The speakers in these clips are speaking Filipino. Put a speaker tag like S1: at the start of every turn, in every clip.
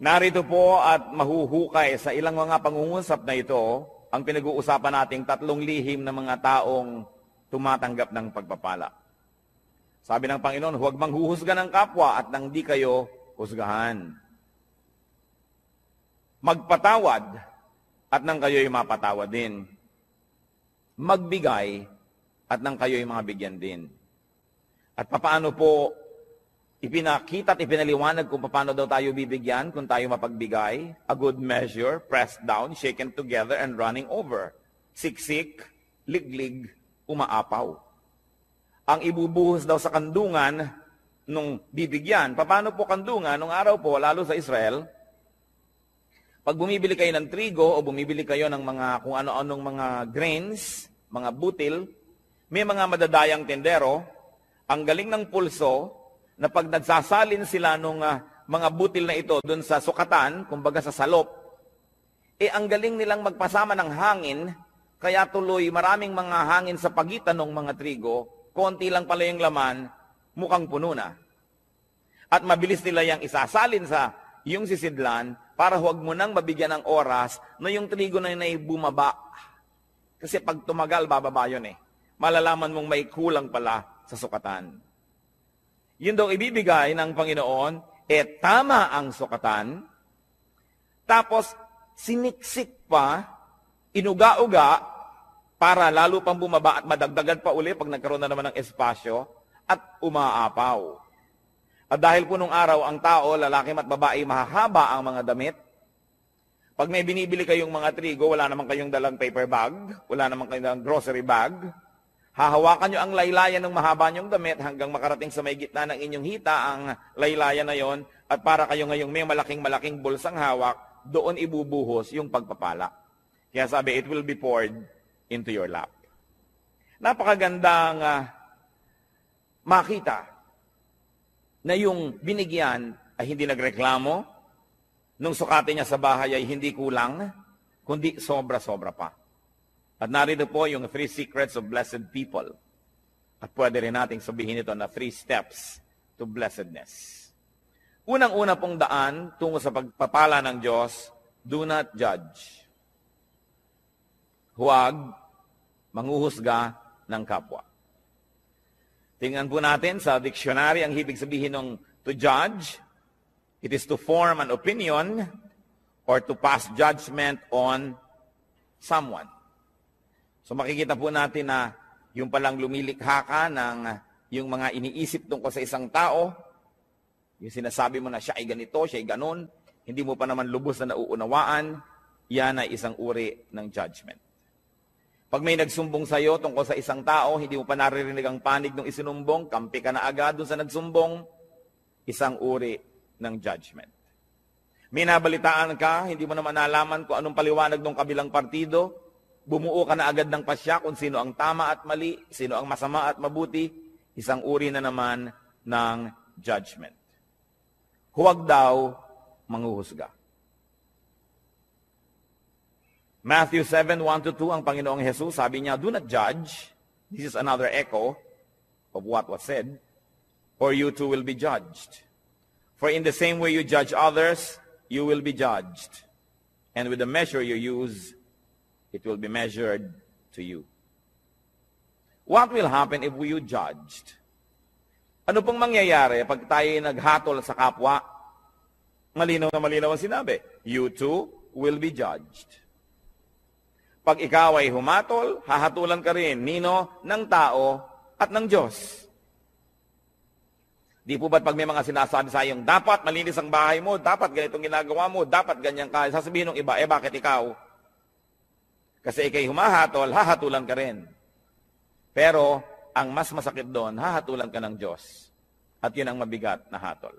S1: Narito po at mahuhukay sa ilang mga pangungusap na ito ang pinag-uusapan nating tatlong lihim ng mga taong tumatanggap ng pagpapala. Sabi ng Panginoon, huwag manghuhusga ng kapwa at nang di kayo husgahan. Magpatawad at nang kayo'y mapatawad din. Magbigay at nang kayo'y mabigyan din. At papaano po ipinakita at ipinaliwanag kung paano daw tayo bibigyan kung tayo mapagbigay? A good measure, pressed down, shaken together, and running over. Siksik, liglig, umaapaw. Ang ibubuhos daw sa kandungan nung bibigyan. Paano po kandungan? Nung araw po, lalo sa Israel, pag bumibili kayo ng trigo o bumibili kayo ng mga kung ano-anong mga grains, mga butil, may mga madadayang tendero, ang galing ng pulso, na pag nagsasalin sila nung mga butil na ito doon sa sukatan, kumbaga sa salop, ang galing nilang magpasama ng hangin, kaya tuloy maraming mga hangin sa pagitan ng mga trigo, konti lang pala yung laman, mukhang puno na. At mabilis nila yung isasalin sa yung sisidlan para huwag mo nang mabigyan ng oras na yung trigo na yun ay bumaba. Kasi pag tumagal, bababa yun eh. Malalaman mong may kulang pala sa sukatan. Yun daw ibibigay ng Panginoon, tama ang sukatan, tapos siniksik pa, inuga-uga, para lalo pang bumaba at madagdagan pa uli pag nagkaroon na naman ng espasyo, at umaapaw. At dahil po nung araw, ang tao, lalaki at babae, mahahaba ang mga damit. Pag may binibili kayong mga trigo, wala naman kayong dalang paper bag, wala naman kayong dalang grocery bag, hahawakan nyo ang laylayan ng mahaba nyong damit hanggang makarating sa may gitna ng inyong hita ang laylayan na yon, at para kayo ngayong may malaking bulsang hawak, doon ibubuhos yung pagpapala. Kaya sabi, it will be poured into your lap. Napakagandang makita na yung binigyan ay hindi nagreklamo, nung sukatin niya sa bahay ay hindi kulang, kundi sobra-sobra pa. At narito po yung 3 secrets of blessed people. At pwede rin nating sabihin ito na 3 steps to blessedness. Unang-una pong daan tungo sa pagpapala ng Diyos, do not judge. Huwag manghuhusga ng kapwa. Tingnan po natin sa dictionary ang ibig sabihin ng to judge. It is to form an opinion or to pass judgment on someone. So makikita po natin na yung palang lumilikha ka ng yung mga iniisip tungkol sa isang tao, yung sinasabi mo na siya ay ganito, siya ay ganon, hindi mo pa naman lubos na nauunawaan, yan ay isang uri ng judgment. Pag may nagsumbong sa iyo tungkol sa isang tao, hindi mo pa naririnig ang panig ng isinumbong, kampi ka na agad dun sa nagsumbong, isang uri ng judgment. May nabalitaan ka, hindi mo naman nalaman kung anong paliwanag ng kabilang partido, bumuo ka na agad ng pasya kung sino ang tama at mali, sino ang masama at mabuti, isang uri na naman ng judgment. Huwag daw manghuhusga. Matthew 7:1-2, ang Panginoong Jesus, sabi niya, do not judge. This is another echo of what was said. Or you too will be judged. For in the same way you judge others, you will be judged. And with the measure you use, it will be measured to you. What will happen if we judged? Ano pong mangyayari pag tayo naghatol sa kapwa? Malinaw na malinaw ang sinabi. You too will be judged. Pag ikaw ay humatol, hahatulan ka rin, nino, ng tao at ng Diyos. Di po ba't pag may mga sinasabi sa iyong, dapat malinis ang bahay mo, dapat ganitong ginagawa mo, dapat ganyan ka, sasabihin ng iba, bakit ikaw? Kasi ikay humahatol, hahatulan ka rin. Pero, ang mas masakit doon, hahatulan ka ng Diyos. At yun ang mabigat na hatol.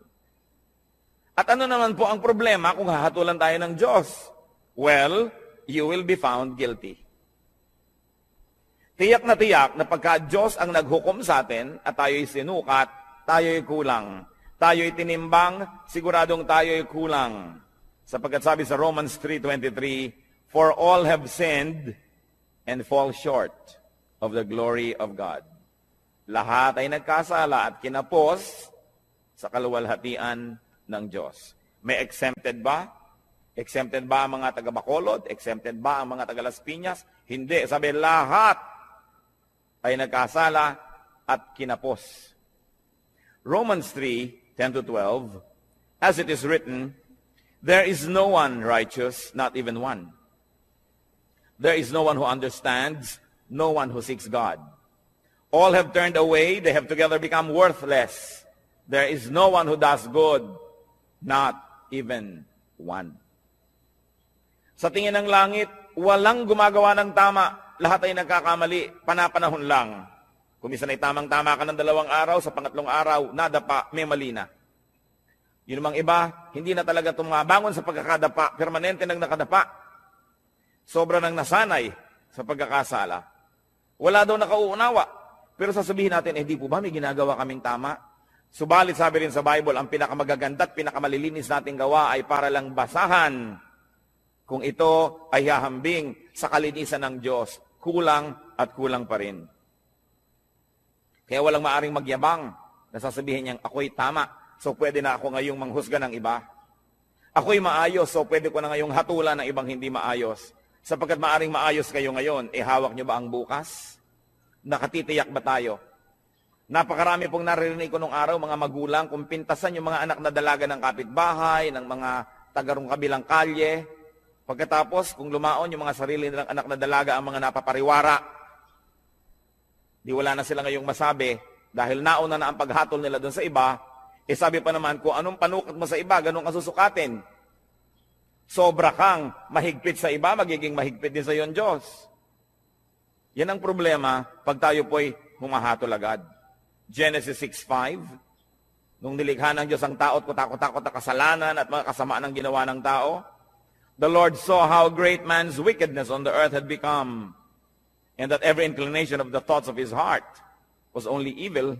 S1: At ano naman po ang problema kung hahatulan tayo ng Diyos? Well, you will be found guilty. Tiyak na pagka Diyos ang naghukom sa atin at tayo'y sinukat, tayo'y kulang. Tayo'y tinimbang, siguradong tayo'y kulang. Sapagkat sabi sa Romans 3:23, for all have sinned and fall short of the glory of God. Lahat ay nagkasala at kinapos sa kaluwalhatian ng Diyos. May exempted ba? Exempted ba ang mga taga-Bacolod? Exempted ba ang mga taga-Las Piñas? Hindi. Sabi, lahat ay nagkasala at kinapos. Romans 3:10-12, as it is written, there is no one righteous, not even one. There is no one who understands, no one who seeks God. All have turned away, they have together become worthless. There is no one who does good, not even one. Sa tingin ng langit, walang gumagawa ng tama. Lahat ay nagkakamali, panapanahon lang. Kung minsan ay tamang-tama ka ng 2 araw, sa pangatlong araw, nadapa, may mali na. Yun namang iba, hindi na talaga tumabangon sa pagkakadapa, permanente nang nakadapa. Sobra nang nasanay sa pagkakasala. Wala daw nakauunawa. Pero sasabihin natin, di po ba may ginagawa kaming tama? Subalit sabi rin sa Bible, ang pinakamagaganda at pinakamalilinis nating gawa ay para lang basahan kung ito ay hahambing sa kalinisan ng Diyos. Kulang at kulang pa rin. Kaya walang maaring magyabang na sasabihin niyang ako'y tama, so pwede na ako ngayong manghusga ng iba. Ako'y maayos, so pwede ko na ngayong hatulan ng ibang hindi maayos. Sapagkat maaring maayos kayo ngayon, hawak niyo ba ang bukas? Nakatitiyak ba tayo? Napakarami pong naririnig ko nung araw, mga magulang, kung pintasan yung mga anak na dalaga ng kapitbahay, ng mga tagarong kabilang kalye. Pagkatapos, kung lumaon yung mga sarili nilang anak na dalaga ang mga napapariwara, di wala na sila ngayong masabi, dahil nauna na ang paghatol nila doon sa iba, sabi pa naman, kung anong panukat mo sa iba, ganun ka susukatin. Sobra kang mahigpit sa iba, magiging mahigpit din sa iyon Diyos. Yan ang problema pag tayo po'y humahatol agad. Genesis 6:5, nung nilikha ng Diyos ang tao at kutakot-takot na kasalanan at mga kasamaan ng ginawa ng tao, the Lord saw how great man's wickedness on the earth had become, and that every inclination of the thoughts of his heart was only evil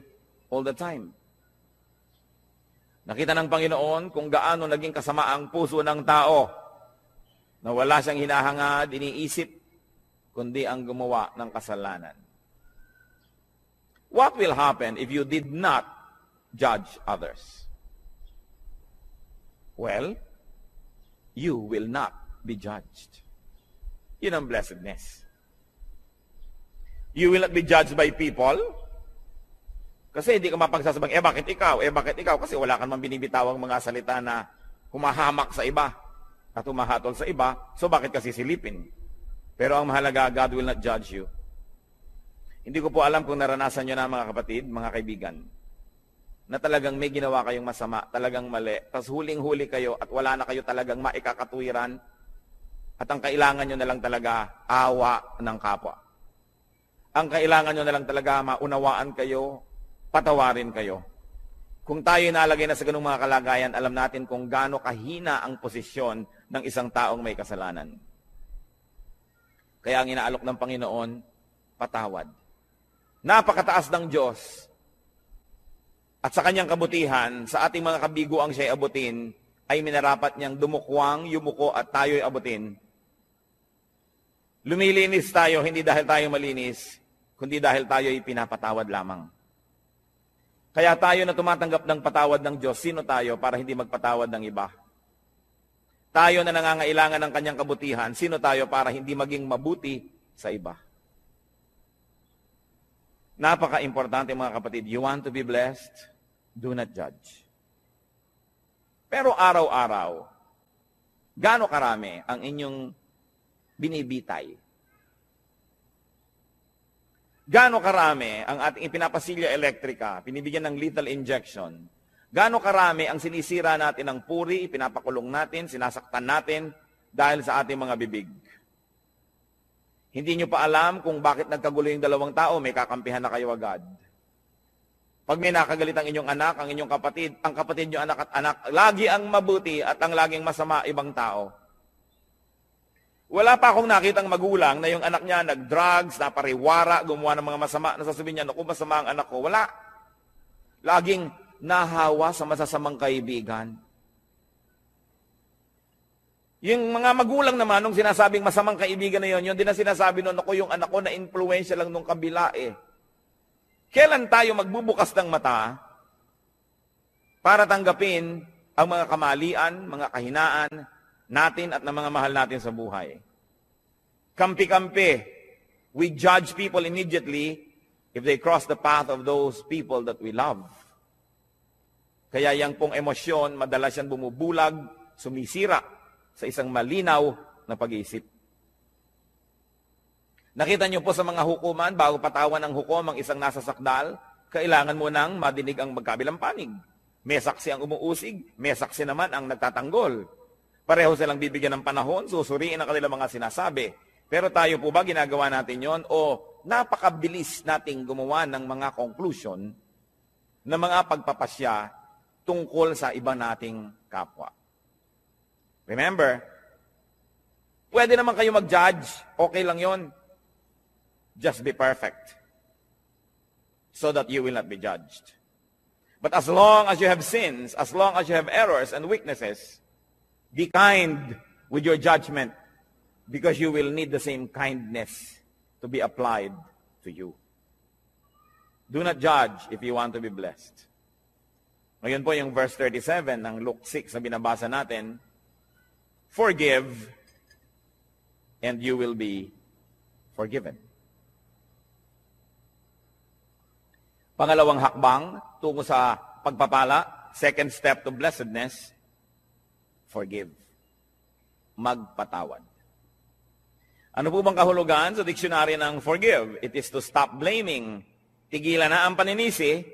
S1: all the time. Nakita ng Panginoon kung gaano naging kasama ang puso ng tao na wala siyang hinahangad, iniisip, kundi ang gumawa ng kasalanan. What will happen if you did not judge others? Well, you will not be judged. Yun ang blessedness. You will not be judged by people. Kasi hindi ka mapagsasabang, bakit ikaw? Bakit ikaw? Kasi wala ka naman binibitawang mga salita na humahamak sa iba at humahatol sa iba. So bakit kasi silipin? Pero ang mahalaga, God will not judge you. Hindi ko po alam kung naranasan nyo na mga kapatid, mga kaibigan, na talagang may ginawa kayong masama, talagang mali, tapos huling-huli kayo at wala na kayo talagang maikakatuwiran at ang kailangan nyo na lang talaga awa ng kapwa. Ang kailangan nyo na lang talaga maunawaan kayo, patawarin kayo. Kung tayo nalagay na sa ganung mga kalagayan, alam natin kung gaano kahina ang posisyon ng isang taong may kasalanan. Kaya ang inaalok ng Panginoon, patawad. Napakataas ng Diyos. At sa kanyang kabutihan, sa ating mga kabiguang siya'y abutin, ay minarapat niyang dumukwang, yumuko at tayo'y abutin. Lumilinis tayo, hindi dahil tayo malinis, kundi dahil tayo'y pinapatawad lamang. Kaya tayo na tumatanggap ng patawad ng Diyos, sino tayo para hindi magpatawad ng iba? Tayo na nangangailangan ng kanyang kabutihan, sino tayo para hindi maging mabuti sa iba? Napaka-importante mga kapatid, you want to be blessed? Do not judge. Pero araw-araw, gaano karami ang inyong binibitay? Gaano karami ang ating ipinapasilya elektrika, pinibigyan ng lethal injection? Gaano karami ang sinisira natin ng puri, pinapakulong natin, sinasaktan natin dahil sa ating mga bibig? Hindi nyo pa alam kung bakit nagkagulo yung 2 tao, may kakampihan na kayo agad. Pag may nakagalit ang inyong anak, ang inyong kapatid, ang kapatid nyo anak at anak, lagi ang mabuti at ang laging masama ibang tao. Wala pa akong nakitang magulang na yung anak niya nag-drugs, napariwara, gumawa ng mga masama, nasasabihin niya, naku, masama ang anak ko. Wala. Laging nahawa sa masasamang kaibigan. Yung mga magulang naman, nung sinasabing masamang kaibigan na yun, yun din na sinasabi noon, ako yung anak ko na influensya lang nung kabila eh. Kailan tayo magbubukas ng mata para tanggapin ang mga kamalian, mga kahinaan natin at ng mga mahal natin sa buhay. Kampi-kampi, we judge people immediately if they cross the path of those people that we love. Kaya yang pong emosyon, madalas yan bumubulag, sumisira sa isang malinaw na pag-iisip. Nakita niyo po sa mga hukuman, bago patawan ng hukom ang isang nasa sakdal, kailangan mo nang madinig ang magkabilang panig. May saksi ang umuusig, may saksi naman ang nagtatanggol. Pareho silang bibigyan ng panahon, susuriin ang kanilang mga sinasabi. Pero tayo po ba ginagawa natin yon o napakabilis nating gumawa ng mga conclusion na mga pagpapasya tungkol sa iba nating kapwa? Remember, pwede naman kayo mag-judge, okay lang yon. Just be perfect so that you will not be judged. But as long as you have sins, as long as you have errors and weaknesses, be kind with your judgment because you will need the same kindness to be applied to you. Do not judge if you want to be blessed. Ngayon po yung verse 37 ng Luke 6 na binabasa natin, forgive and you will be forgiven. Pangalawang hakbang tungo sa pagpapala, second step to blessedness, forgive. Magpatawad. Ano po bang kahulugan sa diksyonaryo ng forgive? It is to stop blaming, tigilan na ang paninisi,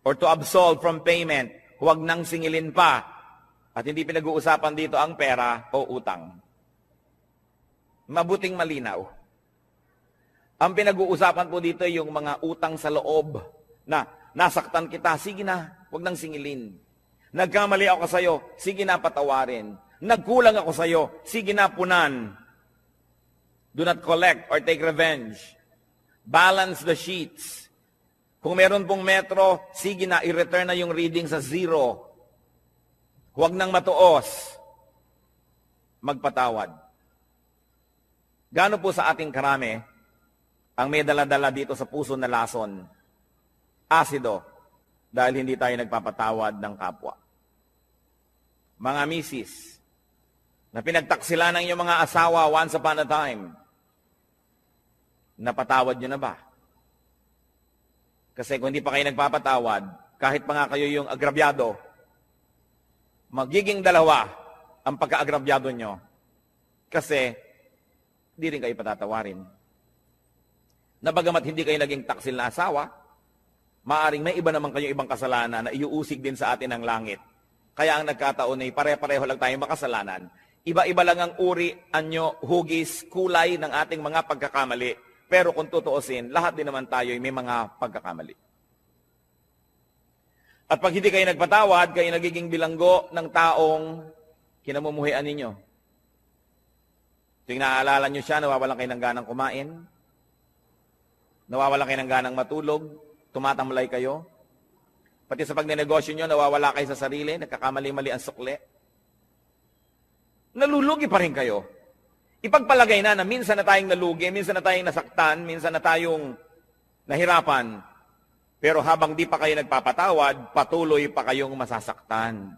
S1: or to absolve from payment, huwag nang singilin pa. At hindi pinag-uusapan dito ang pera o utang. Mabuting malinaw. Ang pinag-uusapan po dito yung mga utang sa loob, na nasaktan kita, sige na, huwag nang singilin. Nagkamali ako sa'yo, sige na patawarin. Nagkulang ako sa'yo, sige na punan. Do not collect or take revenge. Balance the sheets. Kung meron pong metro, sige na, i-return na yung reading sa 0. Huwag nang matuos. Magpatawad. Gaano po sa ating karami ang may dala-dala dito sa puso na lason? Asido, dahil hindi tayo nagpapatawad ng kapwa. Mga misis, na pinagtaksila ng iyong mga asawa once upon a time, napatawad nyo na ba? Kasi kung hindi pa kayo nagpapatawad, kahit pa nga kayo yung agrabyado, magiging dalawa ang pagka-agrabyado nyo. Kasi, hindi rin kayo patatawarin. Na bagamat hindi kayo naging taksil na asawa, maaring may iba naman kayong ibang kasalanan na iuusig din sa atin ng langit. Kaya ang nagkataon ay pare-pareho lang tayong makasalanan. Iba-iba lang ang uri, anyo, hugis, kulay ng ating mga pagkakamali. Pero kung tutuusin, lahat din naman tayo ay may mga pagkakamali. At pag hindi kayo nagpatawad, kayo nagiging bilanggo ng taong kinamumuhian ninyo. Tuwing naaalala nyo siya, nawawalan kayo ng ganang kumain, nawawalan kayo ng ganang matulog, tumatamlay kayo. Pati sa pagnenegosyo nyo, nawawala kayo sa sarili, nagkakamali-mali ang sukle. Nalulugi pa rin kayo. Ipagpalagay na minsan na tayong nalugi, minsan na tayong nasaktan, minsan na tayong nahirapan. Pero habang di pa kayo nagpapatawad, patuloy pa kayong masasaktan.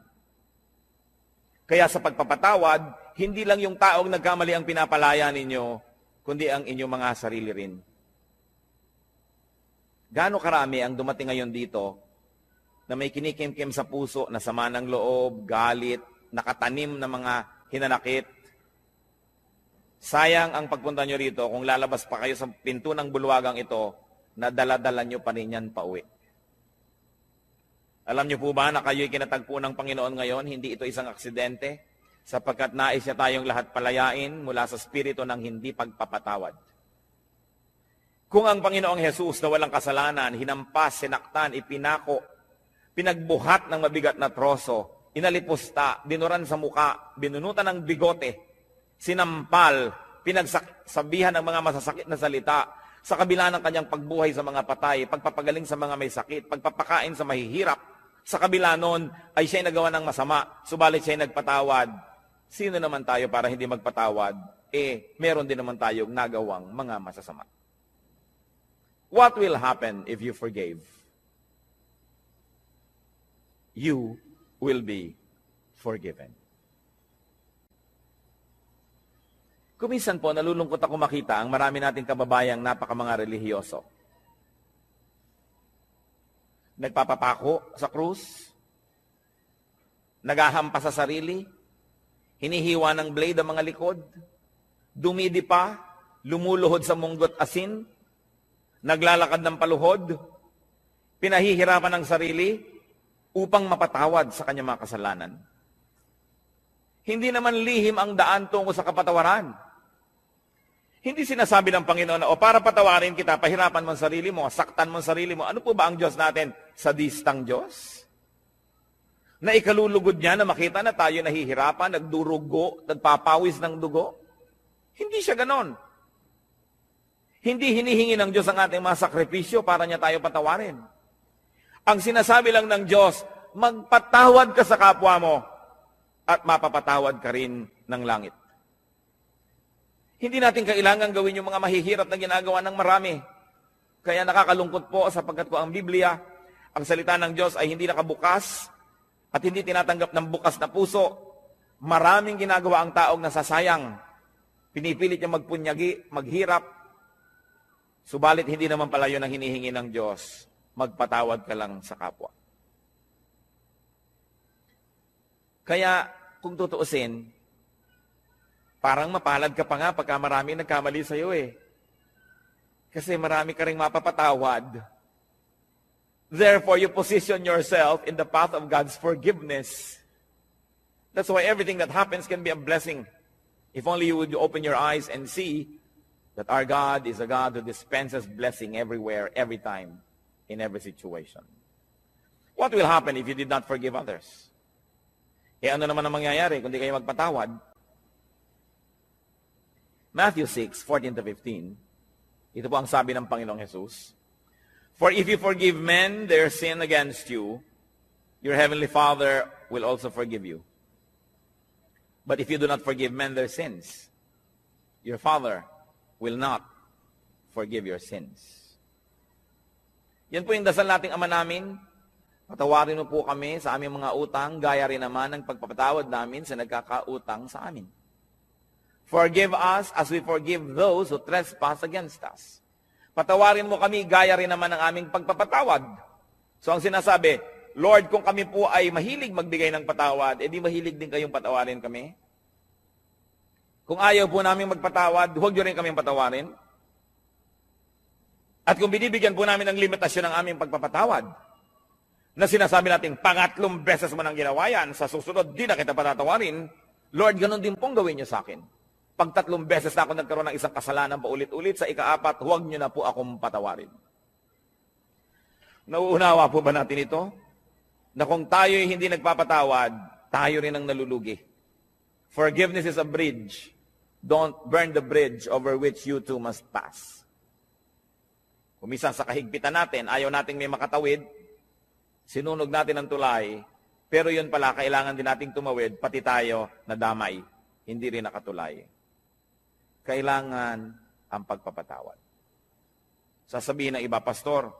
S1: Kaya sa pagpapatawad, hindi lang yung taong nagkamali ang pinapalaya ninyo, kundi ang inyong mga sarili rin. Gaano karami ang dumating ngayon dito na may kinikimkim sa puso na sama ng loob, galit, nakatanim na mga hinanakit. Sayang ang pagpunta nyo rito kung lalabas pa kayo sa pinto ng bulwagang ito na dala-dala nyo pa rin yan pauwi. Alam nyo po ba na kayo'y kinatagpo ng Panginoon ngayon, hindi ito isang aksidente, sapagkat nais niya tayong lahat palayain mula sa spirito ng hindi pagpapatawad. Kung ang Panginoong Jesus na walang kasalanan, hinampas, sinaktan, ipinako, pinagbuhat ng mabigat na troso, inalipusta, dinuran sa muka, binunutan ng bigote, sinampal, pinagsabihan ng mga masasakit na salita, sa kabila ng kanyang pagbuhay sa mga patay, pagpapagaling sa mga may sakit, pagpapakain sa mahihirap, sa kabila nun ay siya'y nagawa ng masama, subalit siya'y nagpatawad. Sino naman tayo para hindi magpatawad? Meron din naman tayong nagawang mga masasama. What will happen if you forgave? You will be forgiven. Kuminsan po, nalulungkot ako makita ang marami nating kababayang mga relihiyoso. Nagpapapako sa krus, naghahampas sa sarili, hinihiwa ng blade ang mga likod, dumidi pa, lumuluhod sa munggot asin, naglalakad ng paluhod, pinahihirapan ng sarili upang mapatawad sa kanyang mga kasalanan. Hindi naman lihim ang daan tungo sa kapatawaran. Hindi sinasabi ng Panginoon na, para patawarin kita, pahirapan mo ang sarili mo, saktan mo ang sarili mo. Ano po ba ang Diyos natin? Sadistang Diyos? Na ikalulugod niya na makita na tayo nahihirapan, nagdurugo, nagpapawis ng dugo? Hindi siya ganon. Hindi hinihingi ng Diyos ang ating mga sakripisyo para niya tayo patawarin. Ang sinasabi lang ng Diyos, magpatawad ka sa kapwa mo at mapapatawad ka rin ng langit. Hindi natin kailangan gawin yung mga mahihirap na ginagawa ng marami. Kaya nakakalungkot po sapagkat ko ang Biblia, ang salita ng Diyos ay hindi nakabukas at hindi tinatanggap ng bukas na puso. Maraming ginagawa ang taong nasasayang. Pinipilit niya magpunyagi, maghirap. Subalit hindi naman pala yun ang hinihingi ng Diyos. Magpatawad ka lang sa kapwa. Kaya kung tutuusin, parang mapalad ka pa nga pagka marami nagkamali sa iyo eh. Kasi marami ka ring mapapatawad. Therefore, you position yourself in the path of God's forgiveness. That's why everything that happens can be a blessing. If only you would open your eyes and see that our God is a God who dispenses blessing everywhere, every time, in every situation. What will happen if you did not forgive others? Ano naman ang mangyayari kung di kayo magpatawad? Matthew 6:14-15. Ito po ang sabi ng Panginoong Jesus. For if you forgive men their sin against you, your heavenly Father will also forgive you. But if you do not forgive men their sins, your Father will not forgive your sins. Yan po yung dasal nating Ama namin. Patawarin mo po kami sa aming mga utang, gaya rin naman ng pagpapatawad namin sa nagkakautang sa amin. Forgive us as we forgive those who trespass against us. Patawarin mo kami, gaya rin naman ng aming pagpapatawad. So ang sinasabi, Lord, kung kami po ay mahilig magbigay ng patawad, edi mahilig din kayong patawarin kami. Kung ayaw po namin magpatawad, huwag nyo rin kaming patawarin. At kung binibigyan po namin ng limitasyon ng aming pagpapatawad, na sinasabi natin, pangatlong beses mo nang ginawa yan, sa susunod, di na kita patatawarin, Lord, ganun din pong gawin niyo sa akin. Pag 3 beses na ako nagkaroon ng isang kasalanan paulit-ulit, sa ika-4, huwag niyo na po akong patawarin. Nauunawa po ba natin ito? Na kung tayo'y hindi nagpapatawad, tayo rin ang nalulugi. Forgiveness is a bridge. Don't burn the bridge over which you too must pass. Kumisan sa kahigpitan natin, ayaw nating may makatawid, sinunog natin ang tulay, pero yun pala, kailangan din nating tumawid, pati tayo nadamay, hindi rin nakatulay. Kailangan ang pagpapatawad. Sasabihin ng iba, Pastor,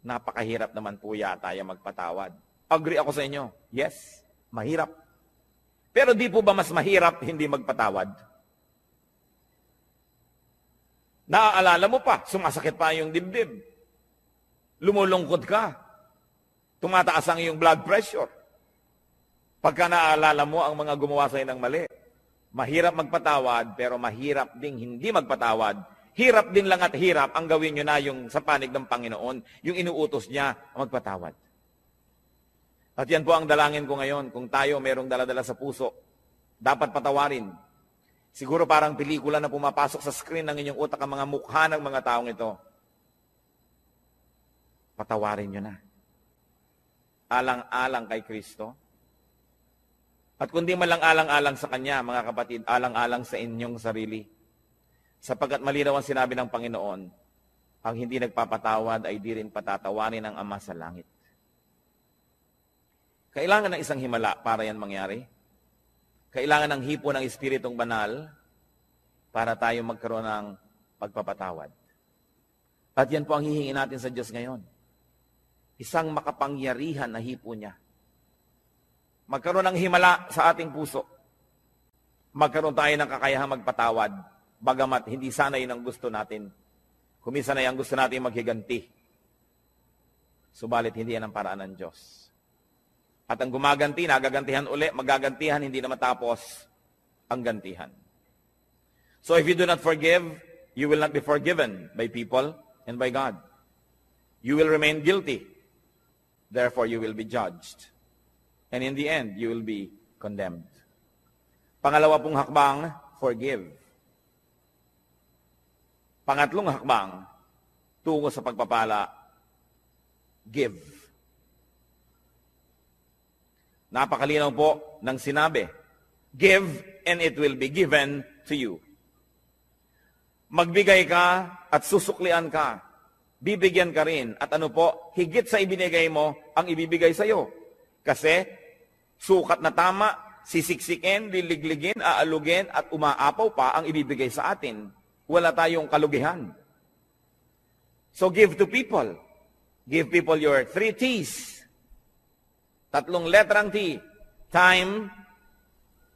S1: napakahirap naman po yata yung magpatawad. Agree ako sa inyo. Yes, mahirap. Pero di po ba mas mahirap hindi magpatawad? Naaalala mo pa, sumasakit pa yung dibdib. Lumulungkot ka. Tumataas ang iyong blood pressure. Pagka naaalala mo ang mga gumawa sa'yo ng mali. Mahirap magpatawad, pero mahirap ding hindi magpatawad. Hirap din lang at hirap ang gawin nyo na yung sa panig ng Panginoon, yung inuutos niya magpatawad. At yan po ang dalangin ko ngayon, kung tayo merong daladala sa puso, dapat patawarin. Siguro parang pelikula na pumapasok sa screen ng inyong utak ang mga mukha ng mga taong ito. Patawarin nyo na. Alang-alang kay Kristo. At kundi man lang alang-alang sa Kanya, mga kapatid, alang-alang sa inyong sarili. Sapagkat malinaw ang sinabi ng Panginoon, ang hindi nagpapatawad ay di rin patatawarin ng Ama sa langit. Kailangan ng isang himala para yan mangyari. Kailangan ng hipo ng Espiritong Banal para tayo magkaroon ng pagpapatawad. At yan po ang hihingi natin sa Diyos ngayon. Isang makapangyarihan na hipo niya. magkaroon ng himala sa ating puso. Magkaroon tayo ng kakayahang magpatawad, bagamat hindi sana yun ang gusto natin. Kuminsan ay ang gusto natin maghiganti. Subalit hindi yan ang paraan ng Diyos. At ang gumaganti, nagagantihan uli, magagantihan, hindi na matapos ang gantihan. So if you do not forgive, you will not be forgiven by people and by God. You will remain guilty. Therefore, you will be judged. And in the end, you will be condemned. Pangalawa pong hakbang, forgive. Pangatlong hakbang, tungo sa pagpapala, give. Napakalinaw po ng sinabi, give and it will be given to you. Magbigay ka at susuklian ka. Bibigyan ka rin. At ano po, higit sa ibinigay mo, ang ibibigay sa iyo. Kasi, sukat na tama, sisiksikin, liligligin, aalugin, at umaapaw pa ang ibibigay sa atin. Wala tayong kalugihan. So give to people. Give people your 3 T's. 3 letrang T. Time,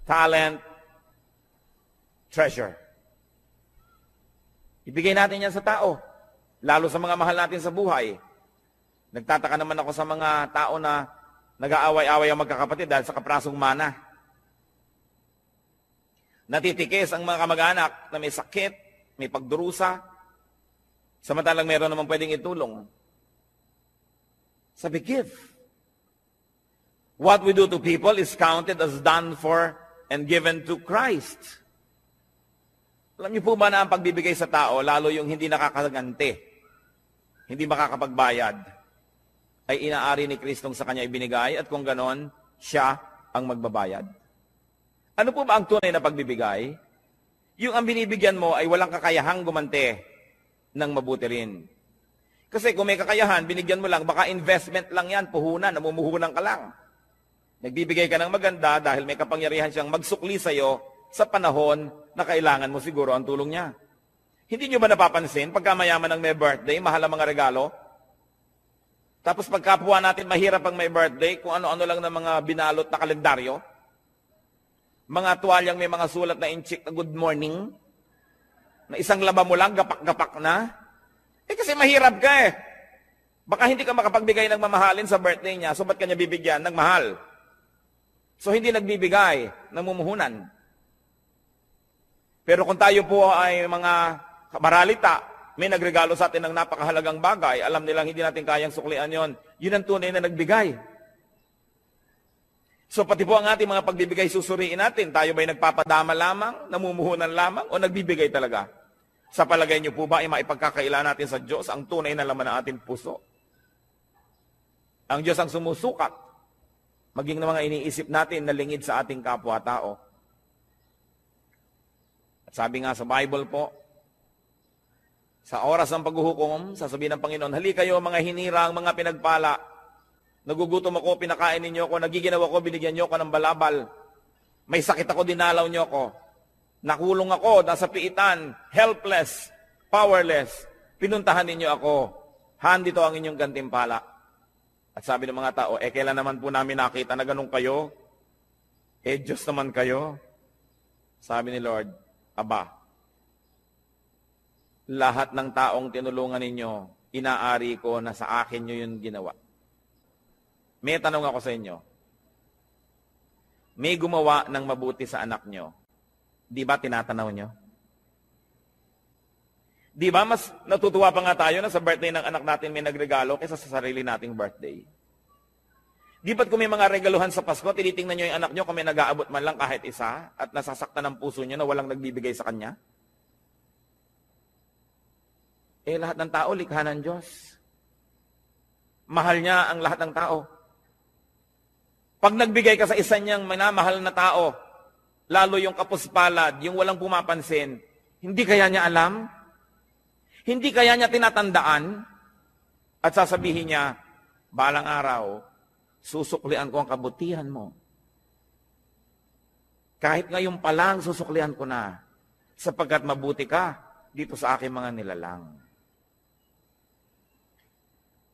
S1: talent, treasure. Ibigay natin yan sa tao. Lalo sa mga mahal natin sa buhay. Nagtataka naman ako sa mga tao na nag-aaway-away ang magkakapatid dahil sa kaprasong mana. Natitikis ang mga kamag-anak na may sakit, may pagdurusa, samantalang meron naman pwedeng itulong. Sabi, give. What we do to people is counted as done for and given to Christ. Alam niyo po ba na ang pagbibigay sa tao, lalo yung hindi nakakaganti, hindi makakapagbayad, ay inaari ni Kristong sa kanya ibinigay at kung ganon, siya ang magbabayad. Ano po ba ang tunay na pagbibigay? Yung ang binibigyan mo ay walang kakayahang gumante ng mabuti rin. Kasi kung may kakayahan, binigyan mo lang, baka investment lang yan, puhunan, namumuhunan ka lang. Nagbibigay ka ng maganda dahil may kapangyarihan siyang magsukli sa iyo sa panahon na kailangan mo siguro ang tulong niya. Hindi nyo ba napapansin, pagka mayaman ang may birthday, mahal ang mga regalo? Tapos pagkapwa natin mahirap ang may birthday, kung ano-ano lang ng mga binalot na kalendaryo, mga tuwalyang may mga sulat na inchik na good morning, na isang laba mo lang, gapak-gapak na. Kasi mahirap ka eh. Baka hindi ka makapagbigay ng mamahalin sa birthday niya, so ba't kanya bibigyan ng mahal? So hindi nagbibigay, namumuhunan. Pero kung tayo po ay mga kabaralita, may nagregalo sa atin ng napakahalagang bagay, alam nilang hindi natin kayang suklian yon, yun ang tunay na nagbigay. So pati po ang ating mga pagbibigay susuriin natin, tayo ba'y nagpapadama lamang, namumuhunan lamang, o nagbibigay talaga? Sa palagay niyo po ba ay maipagkakaila natin sa Diyos ang tunay na laman ng ating puso? Ang Diyos ang sumusukat, maging na mga iniisip natin na lingid sa ating kapwa-tao. At sabi nga sa Bible po, sa oras ng paghuhukom, sasabihin ng Panginoon, hali kayo mga hinirang, mga pinagpala, nagugutom ako, pinakain ninyo ako, nagiginaw ako, binigyan nyo ako ng balabal, may sakit ako, dinalaw nyo ako, nakulong ako, nasa piitan, helpless, powerless, pinuntahan ninyo ako, handito ang inyong gantimpala. At sabi ng mga tao, kailan naman po namin nakita na ganun kayo? Diyos naman kayo. Sabi ni Lord, Aba, lahat ng taong tinulungan ninyo, inaari ko na sa akin nyo yun ginawa. May tanong ako sa inyo. May gumawa ng mabuti sa anak nyo. Di ba tinatanaw nyo? Di ba mas natutuwa pa nga tayo na sa birthday ng anak natin may nagregalo kaysa sa sarili nating birthday? Di ba't kung may mga regaluhan sa Pasko, tinitingnan nyo yung anak nyo kung may nag-aabot man lang kahit isa at nasasaktan ng puso nyo na walang nagbibigay sa kanya? Lahat ng tao, likha ng Diyos. Mahal niya ang lahat ng tao. Pag nagbigay ka sa isa niyang minamahal na tao, lalo yung kapuspalad, yung walang pumapansin, hindi kaya niya alam? Hindi kaya niya tinatandaan? At sasabihin niya, balang araw, susuklian ko ang kabutihan mo. Kahit ngayon pa lang, susuklian ko na, sapagkat mabuti ka dito sa aking mga nilalang.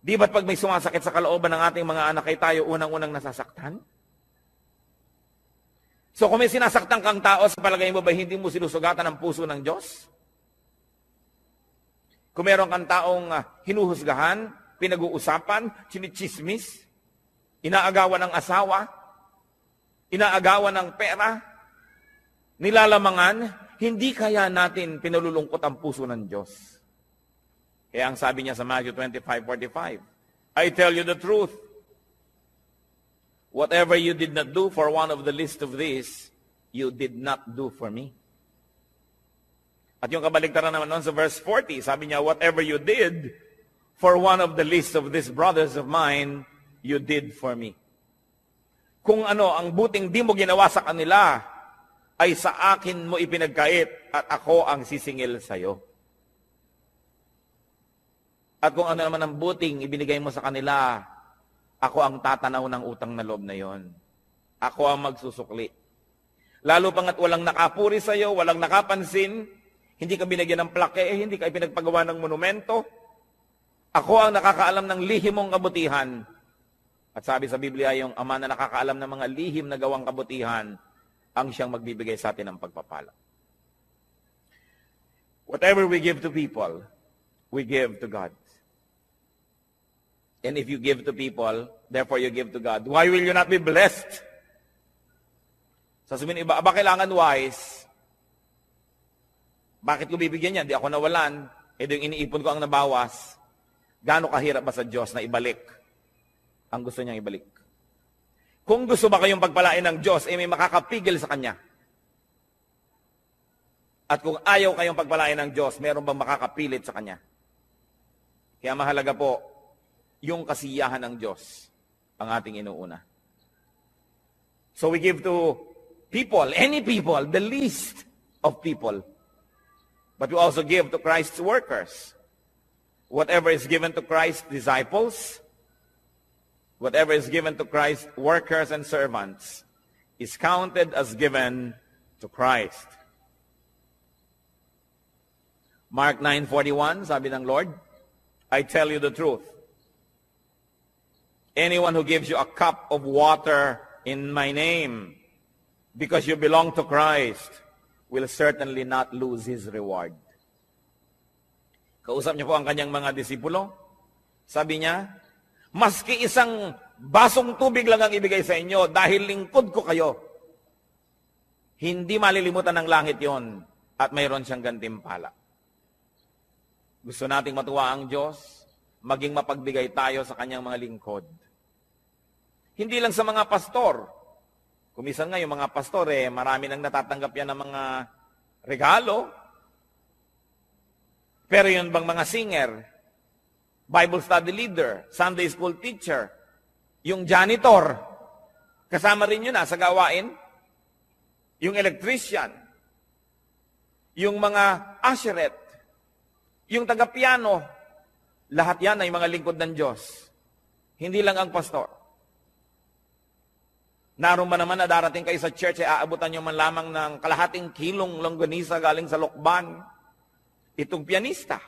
S1: Di ba't pag may sumasakit sa kalooban ng ating mga anak ay tayo unang-unang nasasaktan? So kung may sinasaktan kang tao, sa palagay mo ba hindi mo sinusugatan ang puso ng Diyos? Kung meron kang taong hinuhusgahan, pinag-uusapan, chinichismis, inaagawan ng asawa, inaagawan ng pera, nilalamangan, hindi kaya natin pinalulungkot ang puso ng Diyos. Kaya ang sabi niya sa Matthew 25:45, I tell you the truth, whatever you did not do for one of the least of these, you did not do for me. At yung kabaligtaran naman nun sa verse 40, sabi niya, whatever you did for one of the least of these brothers of mine, you did for me. Kung ano, ang buting di mo ginawa sa kanila, ay sa akin mo ipinagkait at ako ang sisingil sa iyo. At kung ano naman ang buting ibinigay mo sa kanila, ako ang tatanaw ng utang na loob na yon. Ako ang magsusukli. Lalo pangat walang nakapuri sa iyo, walang nakapansin, hindi ka binigyan ng plaque, hindi ka ipinagpagawa ng monumento. Ako ang nakakaalam ng lihim mong kabutihan. At sabi sa Biblia, yung ama na nakakaalam ng mga lihim na gawang kabutihan, ang siyang magbibigay sa atin ng pagpapala. Whatever we give to people, we give to God. And if you give to people, therefore you give to God. Why will you not be blessed? Sasabihin iba, kailangan wise? Bakit ko bibigyan yan? Di ako nawalan. Yung iniipon ko ang nabawas. Gaano kahirap ba sa Diyos na ibalik ang gusto niyang ibalik? Kung gusto ba kayong pagpalain ng Diyos, may makakapigil sa Kanya. At kung ayaw kayong pagpalain ng Diyos, meron bang makakapilit sa Kanya? Kaya mahalaga po, yung kasiyahan ng Diyos ang ating inuuna. So we give to people, any people, the least of people. But we also give to Christ's workers. Whatever is given to Christ's disciples, whatever is given to Christ's workers and servants, is counted as given to Christ. Mark 9:41, sabi ng Lord, I tell you the truth. Anyone who gives you a cup of water in my name, because you belong to Christ, will certainly not lose his reward. Kausap niya po ang kanyang mga disipulo. Sabi niya, maski isang basong tubig lang ang ibigay sa inyo dahil lingkod ko kayo, hindi malilimutan ng langit yon at mayroon siyang gantimpala. Gusto nating matuwa ang Diyos, maging mapagbigay tayo sa kanyang mga lingkod. Hindi lang sa mga pastor. Kumisan nga yung mga pastor, marami nang natatanggap yan ng mga regalo. Pero yun bang mga singer, Bible study leader, Sunday school teacher, yung janitor, kasama rin yun sa gawain, yung electrician, yung mga usherette, yung taga-piano, lahat yan ay mga lingkod ng Diyos. Hindi lang ang pastor. Naroon ba naman na darating kayo sa church ay aabutan nyo man lamang ng kalahating kilong longganisa galing sa lokban? Itong pianista.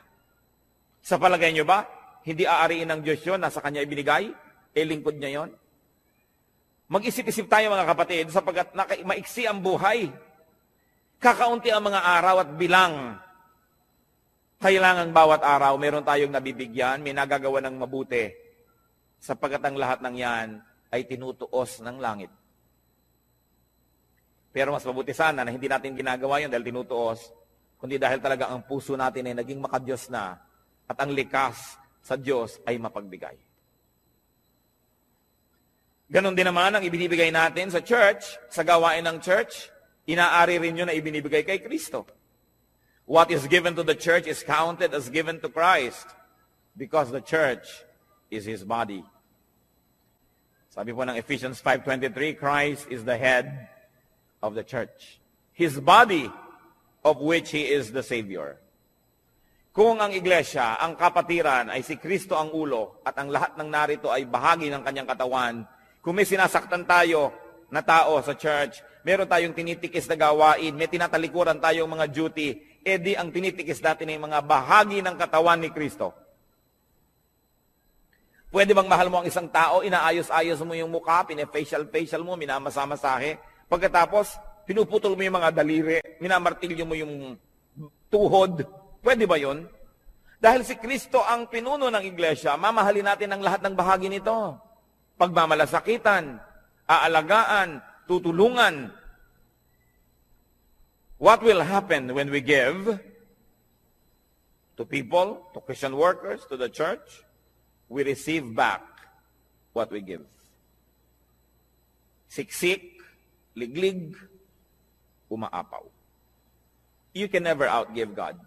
S1: Sa palagay nyo ba, hindi aariin ng Diyos yun, nasa Kanya ibinigay? Lingkod niya yon. Mag-isip-isip tayo mga kapatid, sapagkat maiksi ang buhay. Kakaunti ang mga araw at bilang. Kailangan bawat araw, meron tayong nabibigyan, may nagagawa ng mabuti. Sapagkat ang lahat ng yan ay tinutuos ng langit. Pero mas mabuti sana na hindi natin ginagawa yun dahil tinutuos, kundi dahil talaga ang puso natin ay naging makadiyos na at ang likas sa Diyos ay mapagbigay. Ganon din naman ang ibinibigay natin sa church, sa gawain ng church, inaari rin yun na ibinibigay kay Kristo. What is given to the church is counted as given to Christ because the church is His body. Sabi po ng Ephesians 5:23, Christ is the head of the church. His body, of which He is the Savior. Kung ang iglesia, ang kapatiran ay si Kristo ang ulo at ang lahat ng narito ay bahagi ng kanyang katawan, kung may sinasaktan tayo na tao sa church, meron tayong tinitikis na gawain, may tinatalikuran tayong mga duty, edi ang tinitikis natin ay mga bahagi ng katawan ni Kristo. Pwede bang mahal mo ang isang tao, inaayos-ayos mo yung mukha, pine-facial mo, minamasa-masahe, Pagkatapos, pinuputol mo yung mga daliri, minamartilyo mo yung tuhod. Pwede ba yun? Dahil si Kristo ang pinuno ng iglesia, mamahalin natin ang lahat ng bahagi nito. Pagmamalasakitan, aalagaan, tutulungan. What will happen when we give to people, to Christian workers, to the church? We receive back what we give. Siksik, liglig, umaapaw. You can never outgive God.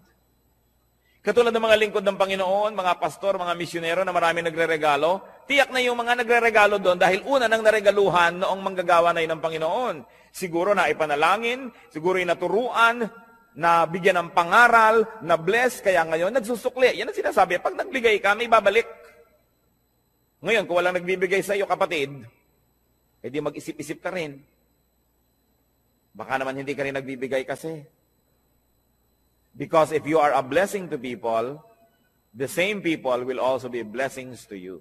S1: Katulad ng mga lingkod ng Panginoon, mga pastor, mga misyonero na marami nagre-regalo, tiyak na yung mga nagre-regalo doon dahil una nang naregaluhan noong manggagawa na yun ng Panginoon. Siguro na ipanalangin, siguro inaturuan, na bigyan ng pangaral, na bless, kaya ngayon nagsusukli. Yan ang sinasabi, pag nagbigay ka, may babalik. Ngayon, kung walang nagbibigay sa iyo, kapatid, edi mag-isip-isip ka rin. Baka naman hindi ka rin nagbibigay kasi. Because if you are a blessing to people, the same people will also be blessings to you.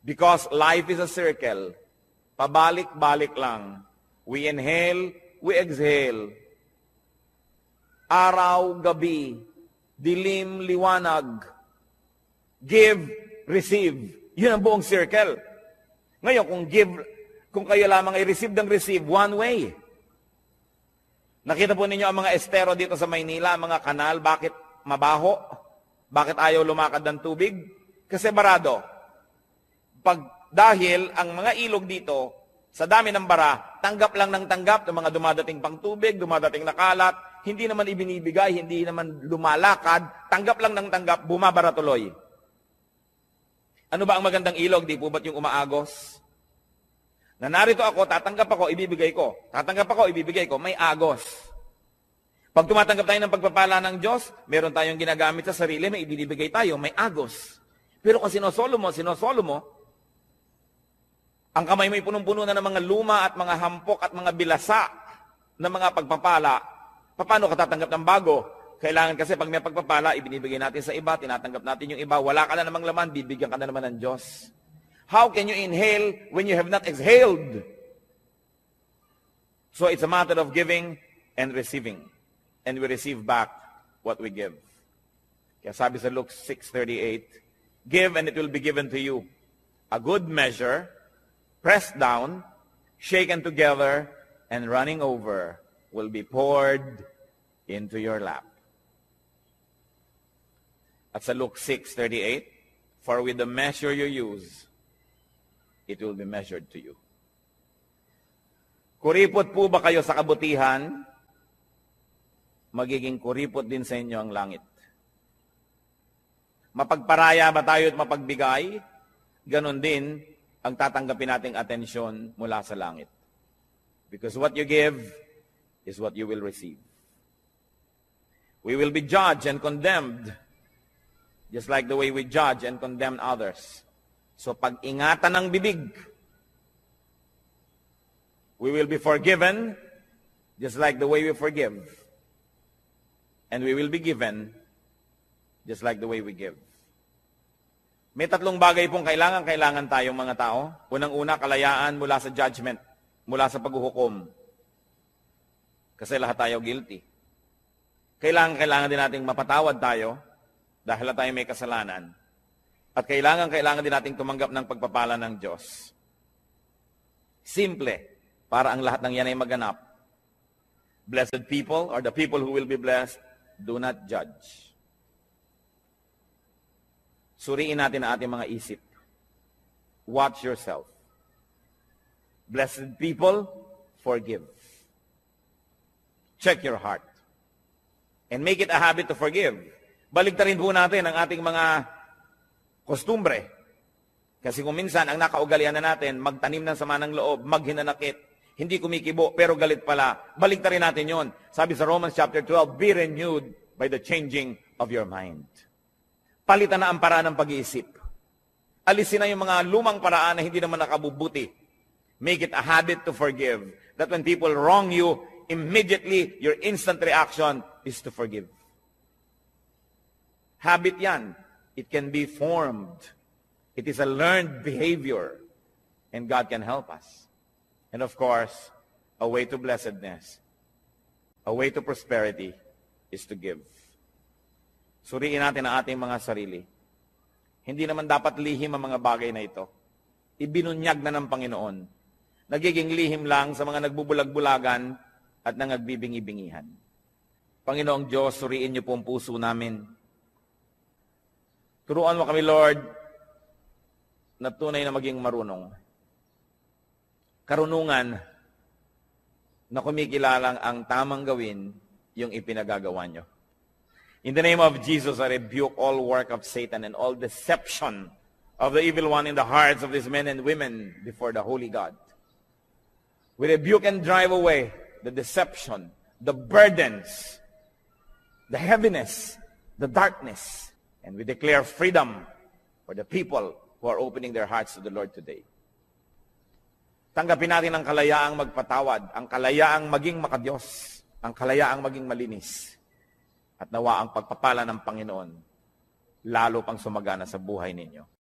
S1: Because life is a circle. Pabalik-balik lang. We inhale, we exhale. Araw, gabi, dilim, liwanag. Give, receive. Yun ang buong circle. Ngayon, kung kayo lamang ay receive ng receive, one way. Nakita po ninyo ang mga estero dito sa Maynila, ang mga kanal, bakit mabaho? Bakit ayaw lumakad ng tubig? Kasi barado. Dahil ang mga ilog dito, sa dami ng bara, tanggap lang ng tanggap ng mga dumadating pang tubig, dumadating na kalat, hindi naman ibinibigay, hindi naman lumalakad, tanggap lang ng tanggap, bumabara tuloy. Ano ba ang magandang ilog? Di po ba't yung umaagos? Na narito ako, tatanggap ako, ibibigay ko. Tatanggap ako, ibibigay ko. May agos. Pag tumatanggap tayo ng pagpapala ng Diyos, meron tayong ginagamit sa sarili, may ibinibigay tayo, may agos. Pero kung sinosolo mo, ang kamay mo'y punong-puno na ng mga luma at mga hampok at mga bilasa ng mga pagpapala, paano ka tatanggap ng bago? Kailangan kasi pag may pagpapala, ibinibigay natin sa iba, tinatanggap natin yung iba, wala ka na namang laman, bibigyan ka na naman ng Diyos. How can you inhale when you have not exhaled? So it's a matter of giving and receiving. And we receive back what we give. Kaya sabi sa Luke 6:38, give and it will be given to you. A good measure, pressed down, shaken together, and running over will be poured into your lap. At sa Luke 6:38, for with the measure you use, it will be measured to you. Kuripot po ba kayo sa kabutihan? Magiging kuripot din sa inyo ang langit. Mapagparaya ba tayo at mapagbigay? Ganon din ang tatanggapin nating atensyon mula sa langit. Because what you give is what you will receive. We will be judged and condemned, just like the way we judge and condemn others. So pag-ingatan ng bibig, we will be forgiven just like the way we forgive. And we will be given just like the way we give. May tatlong bagay pong kailangan tayong mga tao. Unang-una, kalayaan mula sa judgment, mula sa paghuhukom. Kasi lahat tayo guilty. Kailangan din nating mapatawad tayo dahil tayo may kasalanan. At kailangan din nating tumanggap ng pagpapala ng Diyos. Simple, para ang lahat ng yan ay maganap. Blessed people, or the people who will be blessed, do not judge. Suriin natin ang ating mga isip. Watch yourself. Blessed people, forgive. Check your heart. And make it a habit to forgive. Baligtarin po natin ang ating mga kostumbre. Kasi kung minsan, ang nakaugalian na natin, magtanim ng sama ng loob, maghinanakit, hindi kumikibo, pero galit pala. Baligtarin natin yon. Sabi sa Romans chapter 12, be renewed by the changing of your mind. Palitan na ang paraan ng pag-iisip. Alisin na yung mga lumang paraan na hindi naman nakabubuti. Make it a habit to forgive. That when people wrong you, immediately, your instant reaction is to forgive. Habit yan. It can be formed. It is a learned behavior. And God can help us. And of course, a way to blessedness, a way to prosperity is to give. Suriin natin ang ating mga sarili. Hindi naman dapat lihim ang mga bagay na ito. Ibinunyag na ng Panginoon. Nagiging lihim lang sa mga nagbubulag-bulagan at nangagbibingi-bingihan. Panginoong Diyos, suriin niyo po ang puso namin. Turuan mo kami, Lord, na tunay na maging marunong. Karunungan na kumikilalang ang tamang gawin yung ipinagagawa niyo. In the name of Jesus, I rebuke all work of Satan and all deception of the evil one in the hearts of these men and women before the Holy God. We rebuke and drive away the deception, the burdens, the heaviness, the darkness, and we declare freedom for the people who are opening their hearts to the Lord today. Tanggapin natin ang kalayaang magpatawad, ang kalayaang maging makadiyos, ang kalayaang maging malinis, at nawa ang pagpapala ng Panginoon lalo pang sumagana sa buhay ninyo.